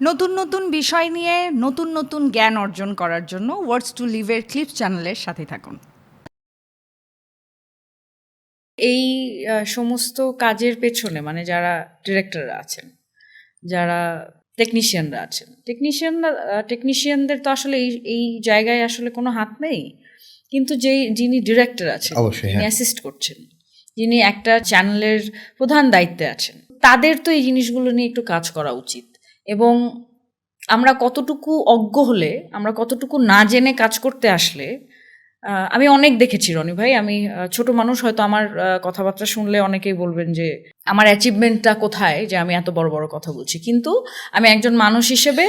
নতুন নতুন বিষয় নিয়ে নতুন নতুন জ্ঞান অর্জন করার জন্য ওয়ার্ডস টু লিভের ক্লিপস চ্যানেলের সাথে থাকুন। এই সমস্ত কাজের পেছনে মানে যারা ডিরেক্টররা আছেন, যারা টেকনিশিয়ানরা আছেন, টেকনিশিয়ানদের তো আসলে এই জায়গায় আসলে কোনো হাত নেই, কিন্তু যিনি ডিরেক্টর আছেন, যিনি অ্যাসিস্ট করছেন, যিনি একটা চ্যানেলের প্রধান দায়িত্বে আছেন, তাদের তো এই জিনিসগুলো নিয়ে একটু কাজ করা উচিত। এবং আমরা কতটুকু অজ্ঞ হলে, আমরা কতটুকু না জেনে কাজ করতে আসলে, আমি অনেক দেখেছি রনি ভাই। আমি ছোট মানুষ, হয়তো আমার কথাবার্তা শুনলে অনেকেই বলবেন যে আমার অ্যাচিভমেন্টটা কোথায় যে আমি এত বড় বড় কথা বলছি, কিন্তু আমি একজন মানুষ হিসেবে,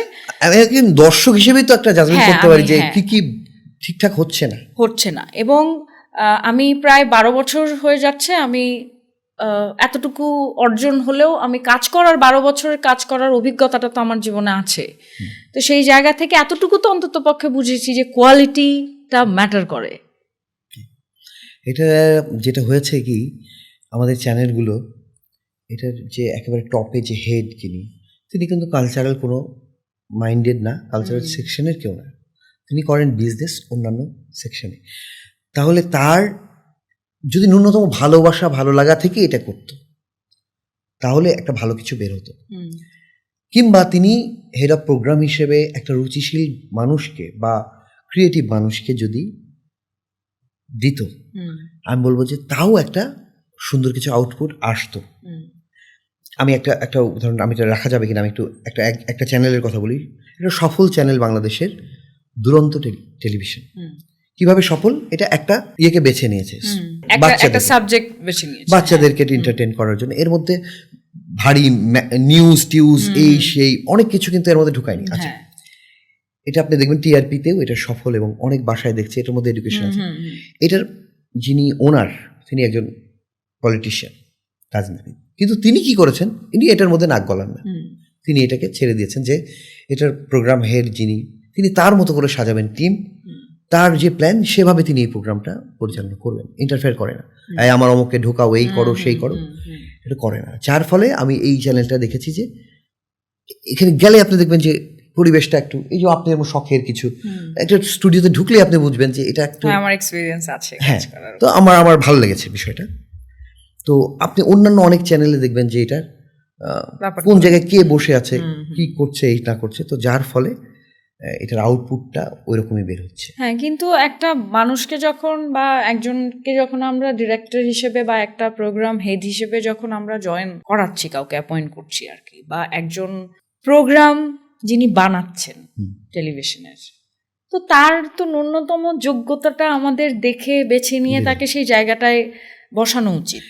আমি একজন দর্শক হিসেবেই তো একটা জাজমেন্ট করতে পারি যে কি ঠিকঠাক হচ্ছে না। এবং আমি প্রায় 12 বছর হয়ে যাচ্ছে, আমি এতটুকু অর্জন হলেও আমি কাজ করার 12 বছরের কাজ করার অভিজ্ঞতাটা তো আমার জীবনে আছে। তো সেই জায়গা থেকে এতটুকু তো অন্তত পক্ষে বুঝেছি যে কোয়ালিটিটা ম্যাটার করে। এটা যেটা হয়েছে কি, আমাদের চ্যানেলগুলো এটার যে একেবারে টপে যে হেড তিনি কিন্তু কালচারাল কোনো মাইন্ডেড না, কালচারাল সেকশনের কেউ না, তিনি করেন বিজনেস অন্যান্য সেকশনে। তাহলে তার যদি ন্যূনতম ভালোবাসা ভালো লাগা থেকে এটা করতো, তাহলে একটা ভালো কিছু বের হতো। কিংবা তিনি হেড অফ প্রোগ্রাম হিসেবে একটা রুচিশীল মানুষকে বা ক্রিয়েটিভ মানুষকে যদি দিত, আমি বলবো যে তাও একটা সুন্দর কিছু আউটপুট আসতো। আমি একটা উদাহরণ, আমি এটা রাখা যাবে কিনা, আমি একটু একটা চ্যানেলের কথা বলি। এটা সফল চ্যানেল বাংলাদেশের, দুরন্ত টেলিভিশন। কিভাবে সফল, এটা একটা ইয়েকে বেছে নিয়েছে, বাচ্চাদেরকে এন্টারটেইন করার জন্য। এর মধ্যে ভারী নিউজ এই সেই অনেক কিছু কিন্তু এর মধ্যে ঢুকায়নি। আচ্ছা, এটা আপনি দেখবেন টিআরপিতেও এটা সফল এবং অনেক বাসায় দেখছে, এটার মধ্যে এডুকেশন আছে। এটার যিনি ওনার, তিনি একজন পলিটিশিয়ান, রাজনীতিবিদ, কিন্তু তিনি কি করেছেন, ইনি এটার মধ্যে নাক গলান না, তিনি এটাকে ছেড়ে দিয়েছেন যে এটার প্রোগ্রাম হেড যিনি, তিনি তার মতো করে সাজাবেন টিম, তার যে প্ল্যান সেভাবে তিনি এই প্রোগ্রামটা পরিচালনা করবেন, ইন্টারফেয়ার করে না, আমার অমুককে ঢোকাও, এই করো সেই করো, এটা করে না। যার ফলে আমি এই চ্যানেলটা দেখেছি যে এখানে গেলে আপনি দেখবেন যে পরিবেশটা একটু, এই যে আপনি আমার শখের কিছু একটা স্টুডিওতে ঢুকলে আপনি বুঝবেন যে এটা একটু আমার এক্সপেরিয়েন্স আছে। হ্যাঁ, তো আমার ভালো লেগেছে বিষয়টা। তো আপনি অন্যান্য অনেক চ্যানেলে দেখবেন যে এটা কোন জায়গায় কে বসে আছে, কি করছে, এই না করছে, তো যার ফলে এটার আউটপুটটা ওই রকমই বের হচ্ছে। হ্যাঁ, কিন্তু একটা মানুষকে যখন বা একজনকে যখন আমরা ডিরেক্টর হিসেবে বা একটা প্রোগ্রাম হেড হিসেবে যখন আমরা জয়েন করাচ্ছি, কাউকে অ্যাপয়েন্ট করছি আর কি, বা একজন প্রোগ্রাম যিনি বানাচ্ছেন টেলিভিশনের, তো তার তো ন্যূনতম যোগ্যতাটা আমাদের দেখে বেছে নিয়ে তাকে সেই জায়গাটায় বসানো উচিত।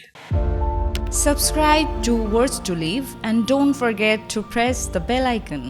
Subscribe to Words to Live and don't forget to press the bell icon.